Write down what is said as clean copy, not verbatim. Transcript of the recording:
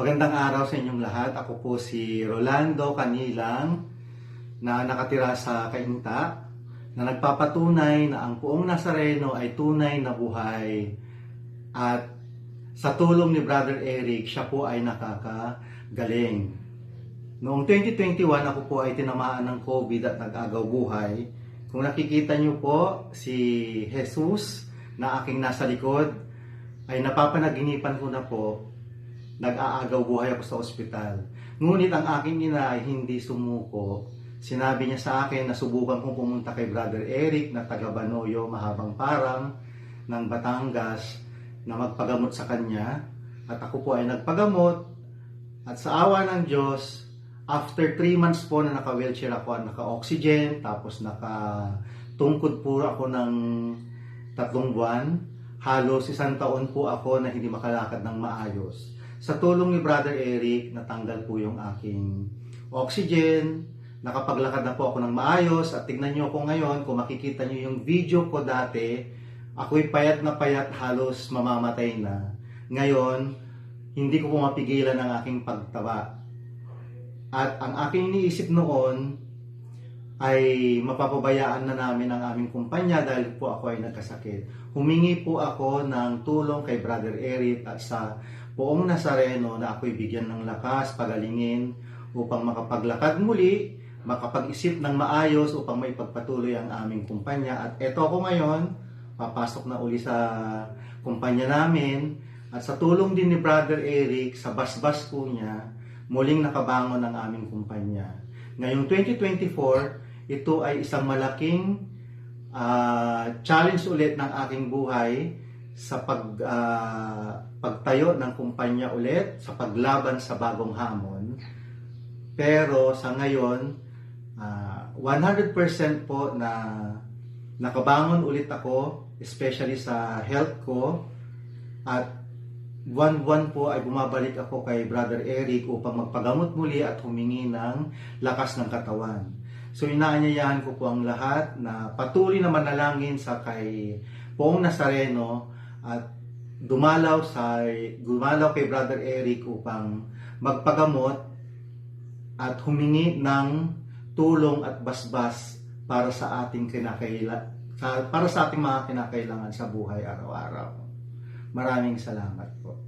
Magandang araw sa inyong lahat. Ako po si Rolando Canilang na nakatira sa Cainta na nagpapatunay na ang Poong Nazareno ay tunay na buhay at sa tulong ni Brother Eric, siya po ay nakakagaling. Noong 2021, ako po ay tinamaan ng COVID at nag-agaw buhay. Kung nakikita niyo po si Jesus na aking nasa likod, ay napapanaginipan ko na po nag-aagaw buhay ako sa ospital. Ngunit ang aking ina ay hindi sumuko. Sinabi niya sa akin na subukan kong pumunta kay Brother Eric na taga Banoyo, Mahabang Parang ng Batangas na magpagamot sa kanya. At ako po ay nagpagamot. At sa awa ng Diyos, after 3 months po na naka-wheelchair ako at naka-oxygen, tapos nakatungkod po ako ng 3 buwan, halos 1 taon po ako na hindi makalakad ng maayos. Sa tulong ni Brother Eric, natanggal po yung aking oxygen, nakapaglakad na po ako ng maayos, at tignan nyo ako ngayon, kung makikita nyo yung video ko dati, ako'y payat na payat, halos mamamatay na. Ngayon, hindi ko po mapigilan ang aking pagtaba. At ang aking iniisip noon ay mapapabayaan na namin ang aming kumpanya dahil po ako ay nagkasakit. Humingi po ako ng tulong kay Brother Eric at sa Poong Nazareno na ako'y bigyan ng lakas, pagalingin upang makapaglakad muli, makapag-isip ng maayos upang may pagpatuloy ang aming kumpanya. At eto ako ngayon, papasok na uli sa kumpanya namin at sa tulong din ni Brother Eric, sa basbas po niya, muling nakabangon ang aming kumpanya. Ngayong 2024, ito ay isang malaking challenge ulit ng aking buhay sa pagtayo ng kumpanya ulit, sa paglaban sa bagong hamon. Pero sa ngayon, 100% po na nakabangon ulit ako, especially sa health ko, at buwan-buwan po ay bumabalik ako kay Brother Eric upang magpagamot muli at humingi ng lakas ng katawan. So inaanyayahan ko po ang lahat na patuloy na manalangin sa kay Poong Nazareno at dumalaw kay Brother Eric upang magpagamot at humingi ng tulong at basbas para sa ating para sa ating mga kinakailangan sa buhay araw-araw. Maraming salamat po.